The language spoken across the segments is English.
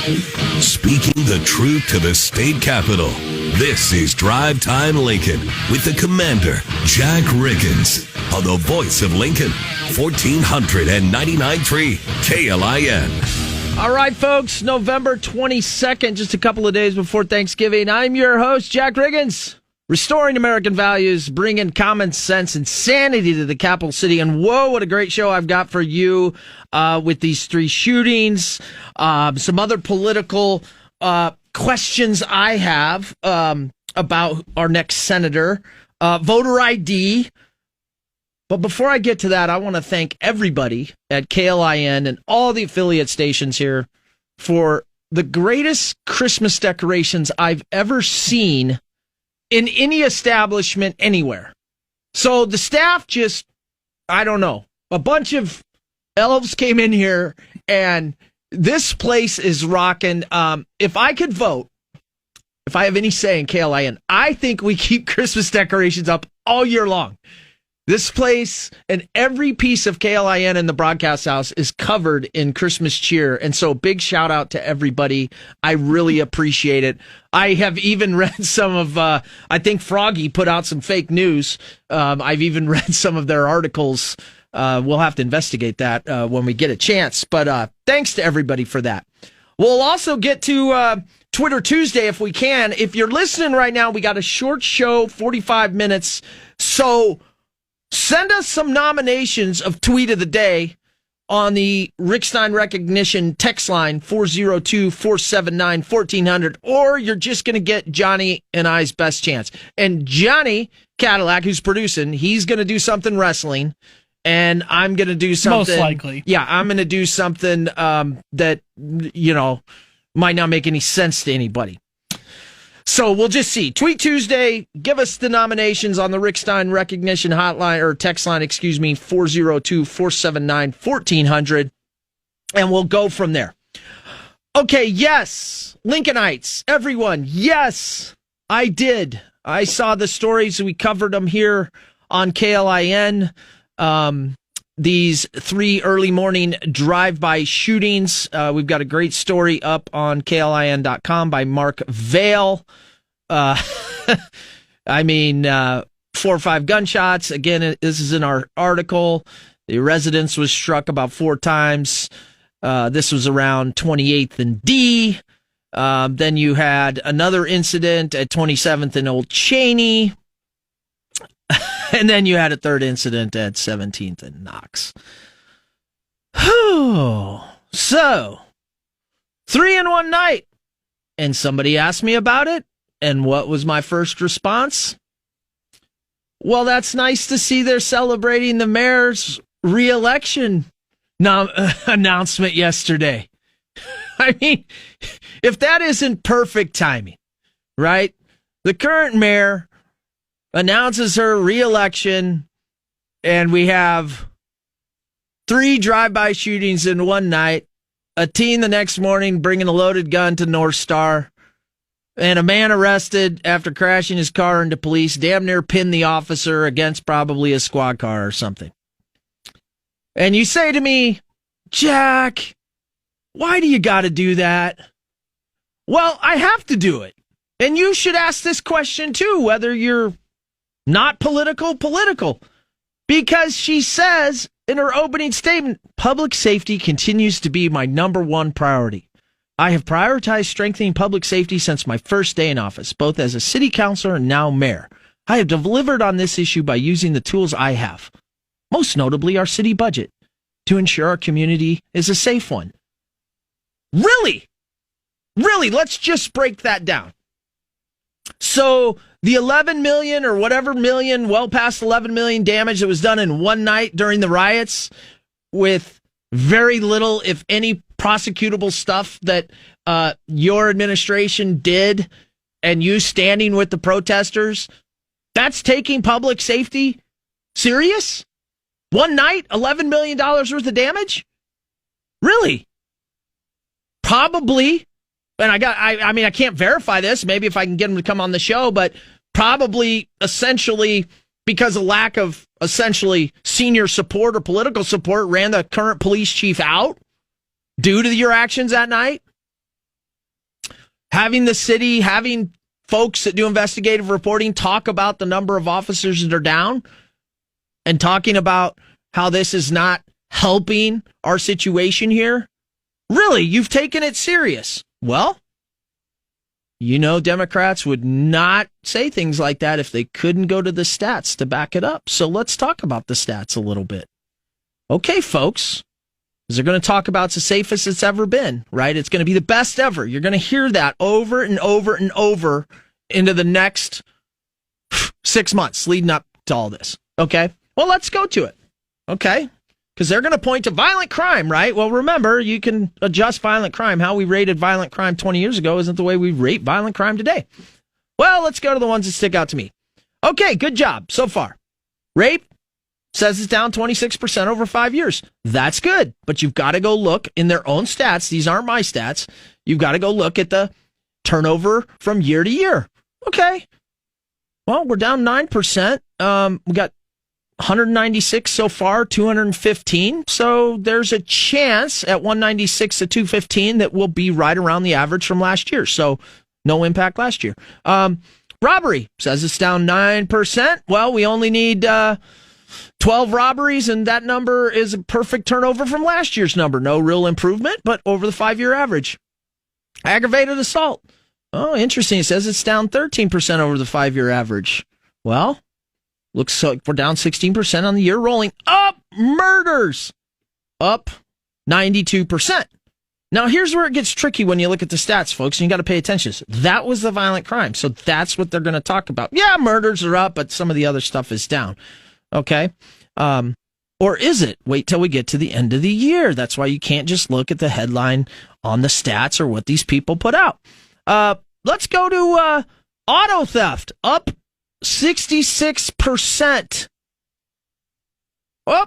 Speaking the truth to the state capitol. This is Drive Time Lincoln with the Commander, Jack Riggins, on the voice of Lincoln, 1499.3 KLIN. All right, folks, November 22nd, just a couple of days before Thanksgiving. I'm your host, Jack Riggins, restoring American values, bringing common sense and sanity to the capital city. And whoa, what a great show I've got for you with these three shootings, some other political questions I have about our next senator, voter ID. But before I get to that, I want to thank everybody at KLIN and all the affiliate stations here for the greatest Christmas decorations I've ever seen in any establishment anywhere. So the staff just, I don't know, a bunch of elves came in here and this place is rocking. If I could vote, if I have any say in KLIN, I think we keep Christmas decorations up all year long. This place and every piece of KLIN in the broadcast house is covered in Christmas cheer. And so big shout out to everybody. I really appreciate it. I have even read some of, I think Froggy put out some fake news. I've even read some of their articles. We'll have to investigate that when we get a chance. But thanks to everybody for that. We'll also get to Twitter Tuesday if we can. If you're listening right now, we got a short show, 45 minutes. So send us some nominations of Tweet of the Day on the Rick Stein Recognition text line, 402-479-1400, or you're just going to get Johnny and I's best chance. And Johnny Cadillac, who's producing, he's going to do something wrestling, and I'm going to do something. Most likely. Yeah, I'm going to do something that, you know, might not make any sense to anybody. So we'll just see. Tweet Tuesday, give us the nominations on the Rick Stein Recognition hotline, or text line, 402-479-1400, and we'll go from there. Okay, yes, Lincolnites, everyone, yes, I did. I saw the stories. We covered them here on KLIN. These three early morning drive-by shootings. We've got a great story up on KLIN.com by Mark Vail. I mean, 4 or 5 gunshots. Again, this is in our article. The residence was struck about 4 times. This was around 28th and D. Then you had another incident at 27th and Old Cheney. And then you had a third incident at 17th and Knox. So, 3 in one night. And somebody asked me about it. And what was my first response? Well, that's nice to see they're celebrating the mayor's re-election announcement yesterday. I mean, if that isn't perfect timing, right? The current mayor announces her re-election, and we have 3 drive-by shootings in one night, a teen the next morning bringing a loaded gun to North Star, and a man arrested after crashing his car into police, damn near pinned the officer against probably a squad car or something. And you say to me, Jack, why do you got to do that? Well, I have to do it. And you should ask this question too, whether you're not political. Because she says in her opening statement, public safety continues to be my number one priority. I have prioritized strengthening public safety since my first day in office, both as a city councilor and now mayor. I have delivered on this issue by using the tools I have, most notably our city budget, to ensure our community is a safe one. Really? Let's just break that down. So the 11 million or whatever million, well past 11 million damage that was done in one night during the riots, with very little, if any, prosecutable stuff that your administration did, and you standing with the protesters, that's taking public safety serious? One night, $11 million worth of damage? Really? Probably. And I can't verify this. Maybe if I can get him to come on the show, but probably essentially because of lack of essentially senior support or political support, ran the current police chief out due to your actions that night. having the city, having folks that do investigative reporting talk about the number of officers that are down and talking about how this is not helping our situation here. Really, you've taken it serious. Well, Democrats would not say things like that if they couldn't go to the stats to back it up. So let's talk about the stats a little bit. Okay, folks, they're going to talk about it's the safest it's ever been, right? It's going to be the best ever. You're going to hear that over and over and over into the next 6 months leading up to all this. Okay, well, let's go to it. Okay. Because they're going to point to violent crime, right? Well, remember, you can adjust violent crime. How we rated violent crime 20 years ago isn't the way we rate violent crime today. Well, let's go to the ones that stick out to me. Okay, good job so far. Rape says it's down 26% over 5 years. That's good. But you've got to go look in their own stats. These aren't my stats. You've got to go look at the turnover from year to year. Okay. Well, we're down 9%. We got 196 so far, 215. So there's a chance at 196 to 215 that we'll be right around the average from last year. So no impact last year. Robbery says it's down 9%. Well, we only need 12 robberies, and that number is a perfect turnover from last year's number. No real improvement, but over the 5-year average. Aggravated assault. Oh, interesting. It says it's down 13% over the 5-year average. Well, looks like we're down 16% on the year rolling. Up murders, up 92%. Now, here's where it gets tricky when you look at the stats, folks, and you got to pay attention. That was the violent crime, so that's what they're going to talk about. Yeah, murders are up, but some of the other stuff is down. Okay? Or is it? Wait till we get to the end of the year. That's why you can't just look at the headline on the stats or what these people put out. Let's go to auto theft, up 66%. Oh,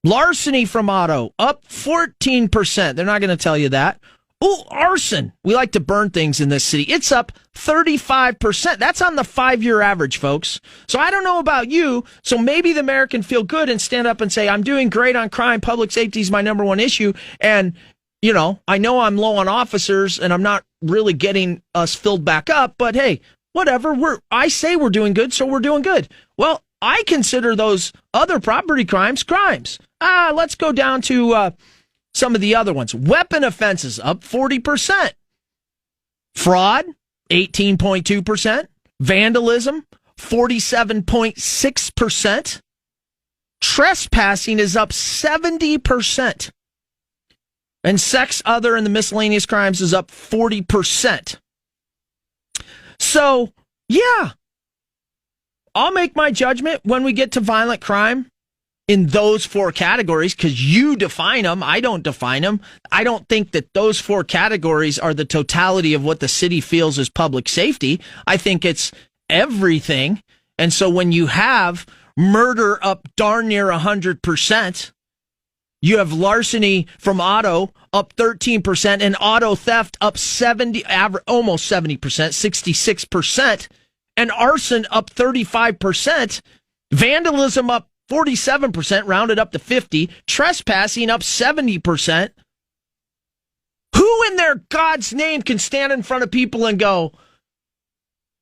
larceny from auto, up 14%. They're not going to tell you that. Oh, arson. We like to burn things in this city. It's up 35%. That's on the 5-year average, folks. So I don't know about you. So maybe the mayor can feel good and stand up and say, I'm doing great on crime. Public safety is my number one issue. And, I know I'm low on officers and I'm not really getting us filled back up. But hey, whatever. I say we're doing good, so we're doing good. Well, I consider those other property crimes crimes. Let's go down to some of the other ones. Weapon offenses up 40%. Fraud 18.2%. Vandalism 47.6%. Trespassing is up 70%. And sex, other, and the miscellaneous crimes is up 40%. So, yeah, I'll make my judgment when we get to violent crime in those 4 categories because you define them. I don't define them. I don't think that those 4 categories are the totality of what the city feels is public safety. I think it's everything. And so when you have murder up darn near 100%, you have larceny from auto up 13% and auto theft up almost 70%, 66%, and arson up 35%, vandalism up 47%, rounded up to 50, trespassing up 70%. Who in their God's name can stand in front of people and go,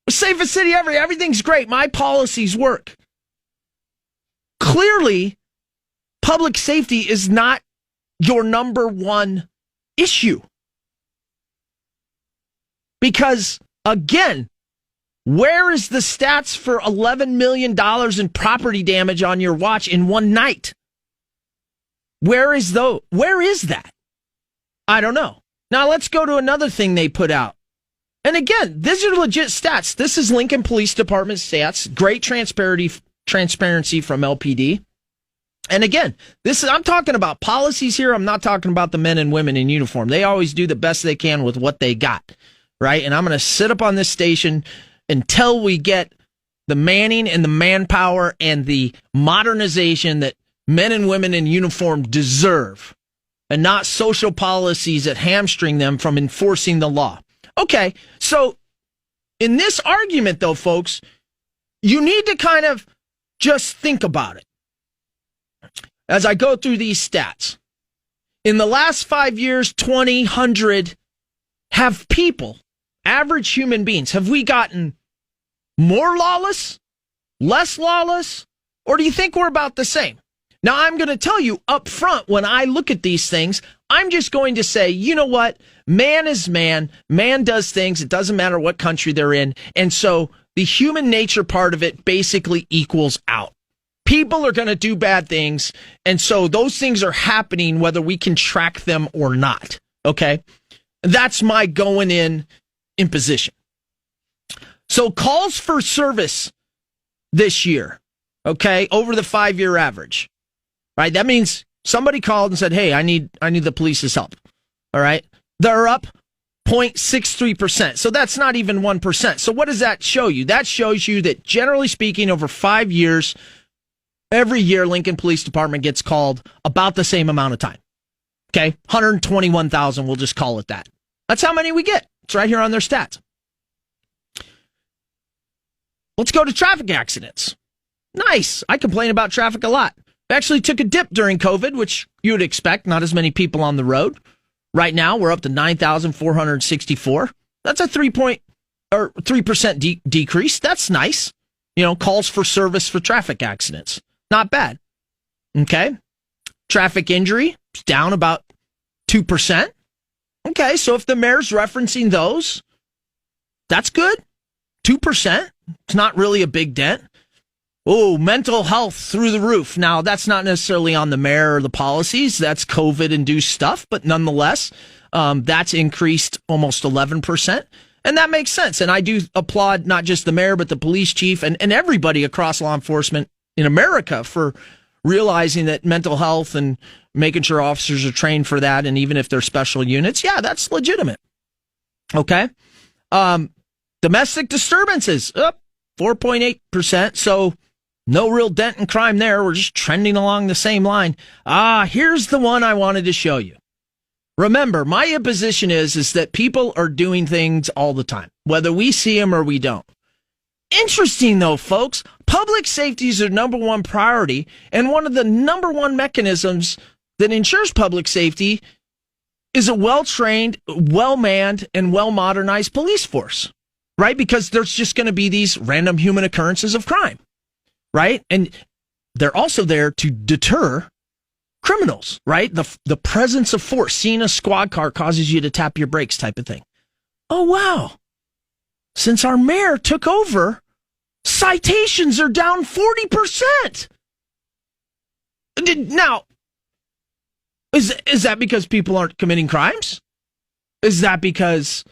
safest city ever, everything's great, my policies work? Clearly, public safety is not your number one issue. Because, again, where is the stats for $11 million in property damage on your watch in one night? Where is that? I don't know. Now let's go to another thing they put out. And again, these are legit stats. This is Lincoln Police Department stats. Great transparency from LPD. And again, I'm talking about policies here. I'm not talking about the men and women in uniform. They always do the best they can with what they got, right? And I'm going to sit up on this station until we get the manning and the manpower and the modernization that men and women in uniform deserve, and not social policies that hamstring them from enforcing the law. Okay, so in this argument, though, folks, you need to kind of just think about it. As I go through these stats, in the last 5 years, 2,000 people average human beings, have we gotten more lawless, less lawless, or do you think we're about the same? Now, I'm going to tell you up front, when I look at these things, I'm just going to say, you know what? Man is man. Man does things. It doesn't matter what country they're in. And so the human nature part of it basically equals out. People are going to do bad things. And so those things are happening whether we can track them or not. Okay? That's my going in position. So calls for service this year, okay, over the 5-year average, right? That means somebody called and said, hey, I need the police's help, all right? They're up 0.63%. So that's not even 1%. So what does that show you? That shows you that generally speaking, over 5 years, every year Lincoln Police Department gets called about the same amount of time, okay? 121,000, we'll just call it that. That's how many we get. It's right here on their stats. Let's go to traffic accidents. Nice. I complain about traffic a lot. Actually took a dip during COVID, which you would expect. Not as many people on the road. Right now, we're up to 9,464. That's a 3% decrease. That's nice. You know, calls for service for traffic accidents. Not bad. Okay. Traffic injury is down about 2%. Okay, so if the mayor's referencing those, that's good. 2%. It's not really a big dent. Oh, mental health through the roof. Now, that's not necessarily on the mayor or the policies. That's COVID-induced stuff. But nonetheless, that's increased almost 11%. And that makes sense. And I do applaud not just the mayor, but the police chief and everybody across law enforcement in America for realizing that mental health and making sure officers are trained for that. And even if they're special units, yeah, that's legitimate. Okay. Domestic disturbances up 4.8%. So no real dent in crime there. We're just trending along the same line. Here's the one I wanted to show you. Remember, my imposition is that people are doing things all the time, whether we see them or we don't. Interesting, though, folks. Public safety is their number one priority, and one of the number one mechanisms that ensures public safety is a well-trained, well-manned, and well-modernized police force, right? Because there's just going to be these random human occurrences of crime, right? And they're also there to deter criminals, right? The presence of force, seeing a squad car causes you to tap your brakes type of thing. Oh, wow. Since our mayor took over, citations are down 40%. Now, is that because people aren't committing crimes? Is that because,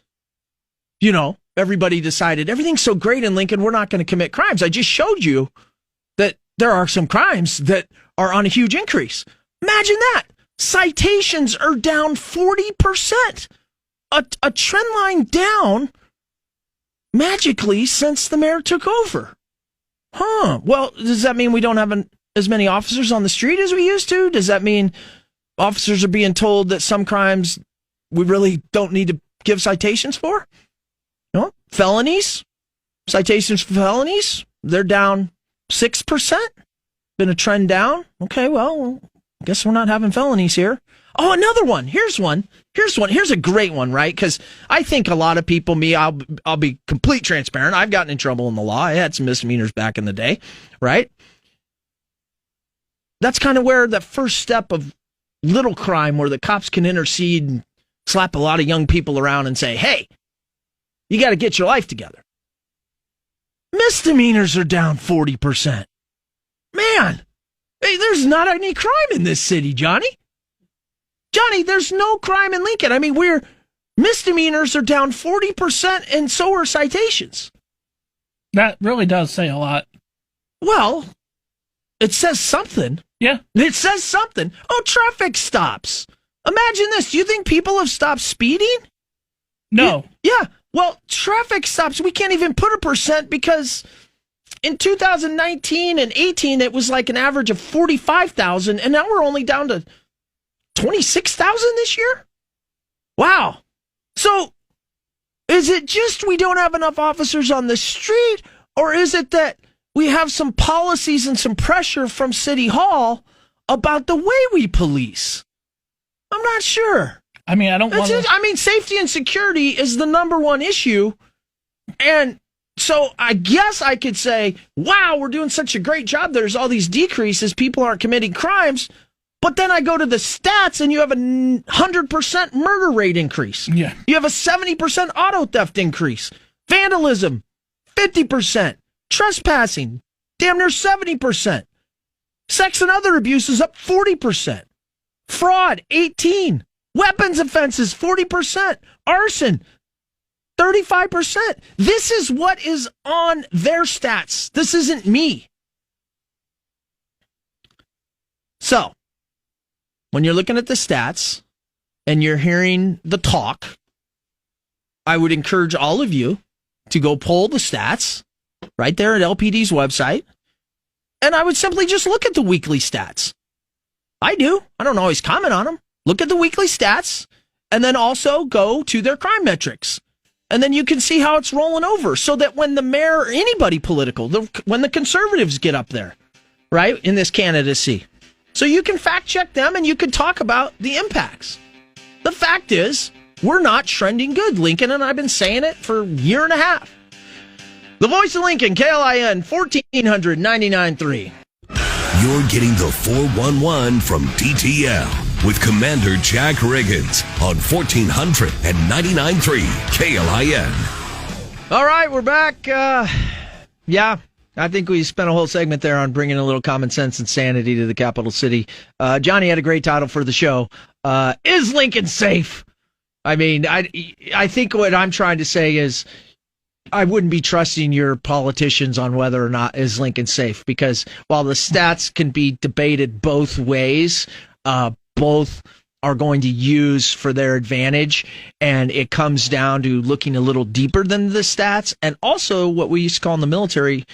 everybody decided everything's so great in Lincoln, we're not going to commit crimes? I just showed you that there are some crimes that are on a huge increase. Imagine that. Citations are down 40%. A trend line down magically since the mayor took over. Well, does that mean we don't have as many officers on the street as we used to? Does that mean officers are being told that some crimes we really don't need to give citations for? No? Felonies? Citations for felonies? They're down 6%? Been a trend down? Okay, well, I guess we're not having felonies here. Oh, another one. Here's one. Here's a great one, right? Because I think a lot of people, I'll be complete transparent. I've gotten in trouble in the law. I had some misdemeanors back in the day, right? That's kind of where the first step of little crime, where the cops can intercede and slap a lot of young people around and say, hey, you got to get your life together. Misdemeanors are down 40%. Man, hey, there's not any crime in this city, Johnny. Johnny, there's no crime in Lincoln. I mean, misdemeanors are down 40%, and so are citations. That really does say a lot. Well, it says something. Yeah. It says something. Oh, traffic stops. Imagine this. Do you think people have stopped speeding? No. Yeah. Well, traffic stops, we can't even put a percent because in 2019 and 18, it was like an average of 45,000, and now we're only down to 26,000 this year? Wow. So is it just we don't have enough officers on the street, or is it that we have some policies and some pressure from City Hall about the way we police? I'm not sure. I mean, I don't want to. I mean, safety and security is the number one issue. And so I guess I could say, wow, we're doing such a great job. There's all these decreases. People aren't committing crimes. But then I go to the stats and you have a 100% murder rate increase. Yeah. You have a 70% auto theft increase. Vandalism, 50%. Trespassing, damn near 70%. Sex and other abuse is up 40%. Fraud, 18%. Weapons offenses, 40%. Arson, 35%. This is what is on their stats. This isn't me. So, when you're looking at the stats and you're hearing the talk, I would encourage all of you to go pull the stats right there at LPD's website. And I would simply just look at the weekly stats. I do. I don't always comment on them. Look at the weekly stats and then also go to their crime metrics. And then you can see how it's rolling over so that when the mayor or anybody political, when the conservatives get up there, right, in this candidacy, so you can fact check them and you can talk about the impacts. The fact is, we're not trending good. Lincoln and I've been saying it for a year and a half. The Voice of Lincoln, KLIN, 1499.3. You're getting the 411 from DTL with Commander Jack Riggins on 1499.3 KLIN. All right, we're back. Yeah, I think we spent a whole segment there on bringing a little common sense and sanity to the capital city. Johnny had a great title for the show. Is Lincoln safe? I mean, I think what I'm trying to say is I wouldn't be trusting your politicians on whether or not is Lincoln safe, because while the stats can be debated both ways, both are going to use for their advantage, and it comes down to looking a little deeper than the stats, and also what we used to call in the military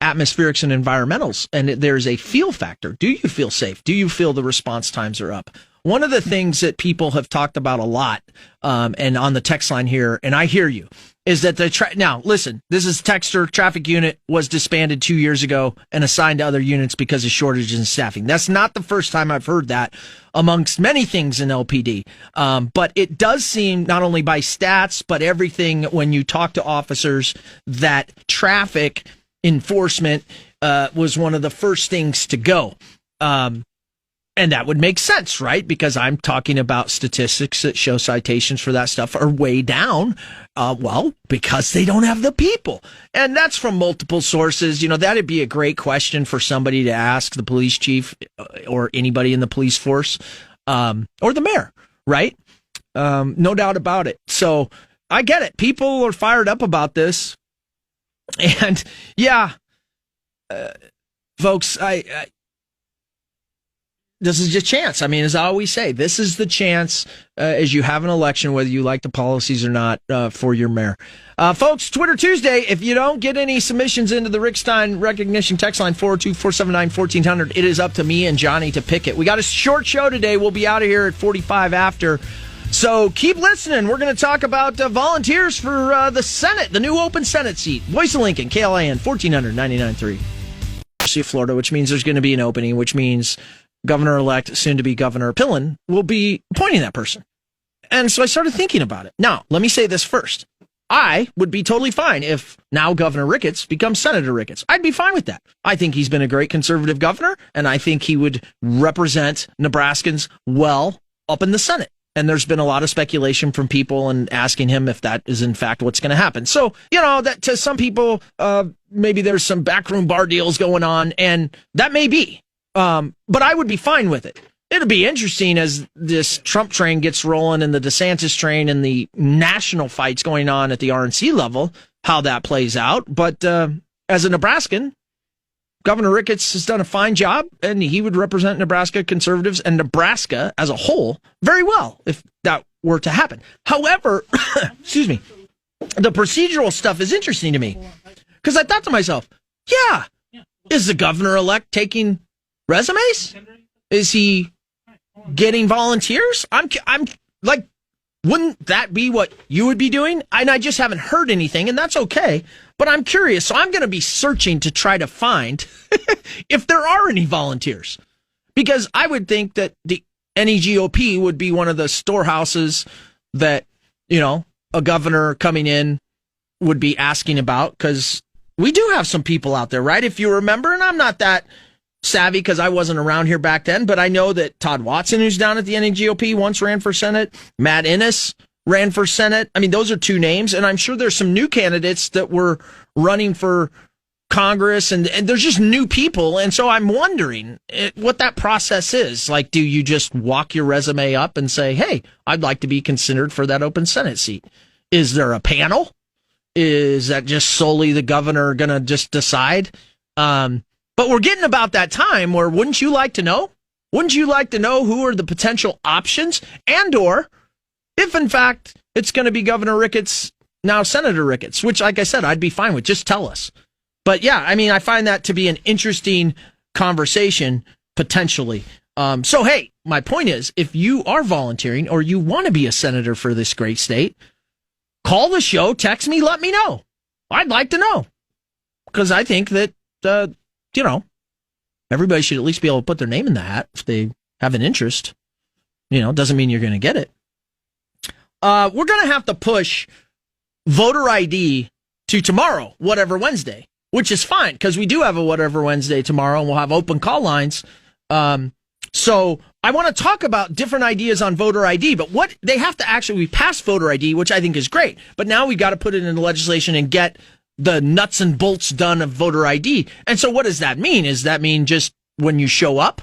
atmospherics and environmentals. And there's a feel factor. Do you feel safe? Do you feel the response times are up? One of the things that people have talked about a lot, and on the text line here, and I hear you, is that now listen, this is Texter traffic unit was disbanded 2 years ago and assigned to other units because of shortages in staffing. That's not the first time I've heard that amongst many things in LPD. But it does seem, not only by stats, but everything when you talk to officers, that traffic enforcement was one of the first things to go. And that would make sense, right? Because I'm talking about statistics that show citations for that stuff are way down. Well, because they don't have the people. And that's from multiple sources. You know, that'd be a great question for somebody to ask the police chief or anybody in the police force, or the mayor, right? No doubt about it. So I get it. People are fired up about this. And yeah, folks, this is your chance. I mean, as I always say, this is the chance as you have an election, whether you like the policies or not, for your mayor. Folks, Twitter Tuesday, if you don't get any submissions into the Rick Stein recognition text line, 402-479-1400, it is up to me and Johnny to pick it. We got a short show today. We'll be out of here at 45 after. So keep listening. We're going to talk about volunteers for the Senate, the new open Senate seat. Voice of Lincoln, KLIN, 1499.3. University of Florida, which means there's going to be an opening, which means Governor-elect, soon-to-be Governor Pillen, will be appointing that person. And so I started thinking about it. Now, let me say this first. I would be totally fine if now Governor Ricketts becomes Senator Ricketts. I'd be fine with that. I think he's been a great conservative governor, and I think he would represent Nebraskans well up in the Senate. And there's been a lot of speculation from people and asking him if that is in fact what's going to happen. So, you know, that to some people, maybe there's some backroom bar deals going on, and that may be. But I would be fine with it. It'll be interesting as this Trump train gets rolling and the DeSantis train and the national fights going on at the RNC level, how that plays out. But as a Nebraskan, Governor Ricketts has done a fine job, and he would represent Nebraska conservatives and Nebraska as a whole very well if that were to happen. However, excuse me, the procedural stuff is interesting to me because I thought to myself, yeah, is the governor-elect taking resumes? Is he getting volunteers? I'm like, wouldn't that be what you would be doing? And I just haven't heard anything, and that's okay. But I'm curious, so I'm going to be searching to try to find if there are any volunteers, because I would think that any GOP would be one of the storehouses that, a governor coming in would be asking about, because we do have some people out there, right? If you remember, and I'm not that savvy because I wasn't around here back then, but I know that Todd Watson, who's down at the NAGOP, once ran for Senate. Matt Innes ran for Senate. I mean, those are two names, and I'm sure there's some new candidates that were running for Congress, and there's just new people. And so I'm wondering what that process is. Like, do you just walk your resume up and say, hey, I'd like to be considered for that open Senate seat? Is there a panel? Is that just solely the governor going to just decide? But we're getting about that time where wouldn't you like to know? Wouldn't you like to know who are the potential options? And or if, in fact, it's going to be Governor Ricketts, now Senator Ricketts, which, like I said, I'd be fine with. Just tell us. But, yeah, I mean, I find that to be an interesting conversation, potentially. So, hey, my point is, if you are volunteering or you want to be a senator for this great state, call the show, text me, let me know. I'd like to know. Because I think that, everybody should at least be able to put their name in the hat if they have an interest. Doesn't mean you're going to get it. We're going to have to push voter ID to tomorrow, whatever Wednesday, which is fine because we do have a whatever Wednesday tomorrow and we'll have open call lines. So I want to talk about different ideas on voter ID, but what they have to actually, we passed voter ID, which I think is great, but now we got to put it in the legislation and get the nuts and bolts done of voter ID. And so what does that mean? Does that mean just when you show up?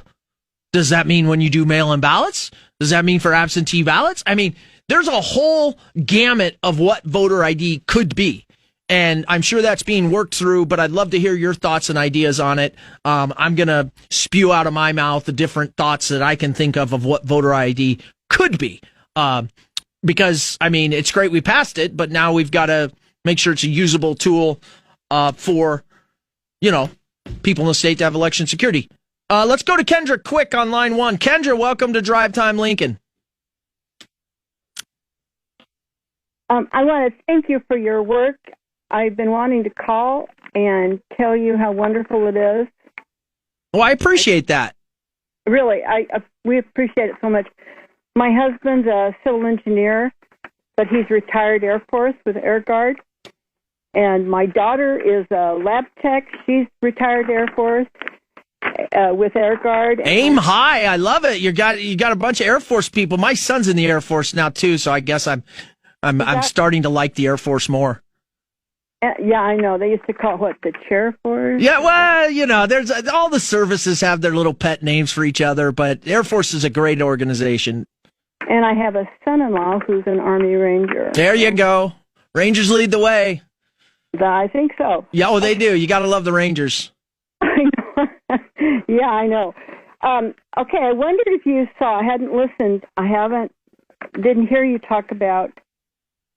Does that mean when you do mail-in ballots? Does that mean for absentee ballots? I mean, there's a whole gamut of what voter ID could be. And I'm sure that's being worked through, but I'd love to hear your thoughts and ideas on it. I'm going to spew out of my mouth the different thoughts that I can think of what voter ID could be. Because, I mean, it's great we passed it, but now we've got to make sure it's a usable tool for, people in the state to have election security. Let's go to Kendra quick on line one. Kendra, welcome to Drive Time Lincoln. I want to thank you for your work. I've been wanting to call and tell you how wonderful it is. Oh, I appreciate that. Really, we appreciate it so much. My husband's a civil engineer, but he's retired Air Force with Air Guard. And my daughter is a lab tech. She's retired Air Force with Air Guard. Aim high. I love it. You got a bunch of Air Force people. My son's in the Air Force now too, so I guess I'm starting to like the Air Force more. Yeah, I know. They used to call it the Chair Force. Yeah, well, there's all the services have their little pet names for each other, but Air Force is a great organization. And I have a son-in-law who's an Army Ranger. There you go. Rangers lead the way. I think so. Yeah, they do. You got to love the Rangers. I know. Yeah, I know. Okay, I wondered if you saw. I hadn't listened. Didn't hear you talk about.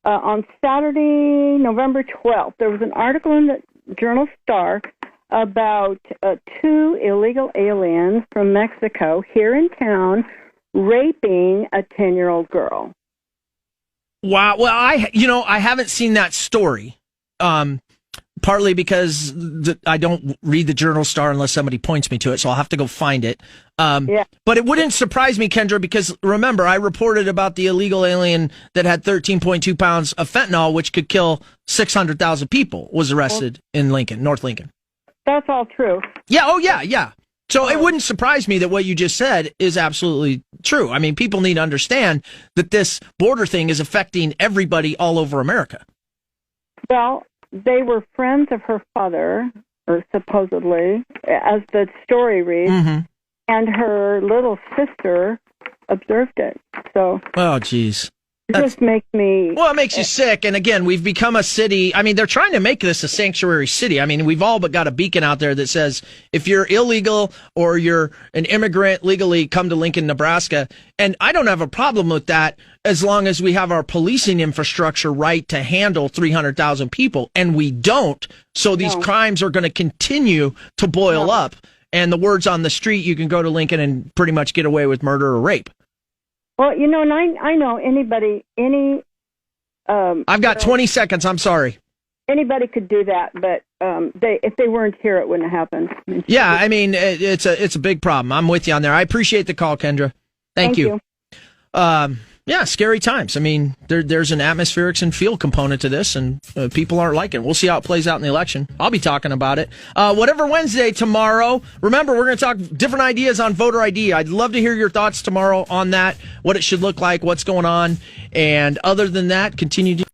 On Saturday, November 12th, there was an article in the Journal Star about 2 illegal aliens from Mexico here in town raping a 10-year-old girl. Wow. Well, I haven't seen that story. Partly because I don't read the Journal Star unless somebody points me to it, so I'll have to go find it. Yeah. But it wouldn't surprise me, Kendra, because remember, I reported about the illegal alien that had 13.2 pounds of fentanyl, which could kill 600,000 people, was arrested in Lincoln, North Lincoln. That's all true. Yeah, oh yeah, yeah. So it wouldn't surprise me that what you just said is absolutely true. I mean, people need to understand that this border thing is affecting everybody all over America. Well, they were friends of her father, or supposedly, as the story reads, and her little sister observed it. So, oh, geez. It just makes me... Well, it makes you sick. And again, we've become a city. I mean, they're trying to make this a sanctuary city. I mean, we've all but got a beacon out there that says if you're illegal or you're an immigrant legally, come to Lincoln, Nebraska. And I don't have a problem with that as long as we have our policing infrastructure right to handle 300,000 people. And we don't. So these crimes are going to continue to boil up. And the word's on the street, you can go to Lincoln and pretty much get away with murder or rape. Well, and I know I've got 20 seconds. I'm sorry. Anybody could do that, but if they weren't here, it wouldn't have happened. Yeah, I mean, it's a big problem. I'm with you on there. I appreciate the call, Kendra. Thank you. Yeah, scary times. I mean, there's an atmospherics and feel component to this, and people aren't liking it. We'll see how it plays out in the election. I'll be talking about it. Whatever Wednesday tomorrow. Remember, we're going to talk different ideas on voter ID. I'd love to hear your thoughts tomorrow on that, what it should look like, what's going on. And other than that, continue to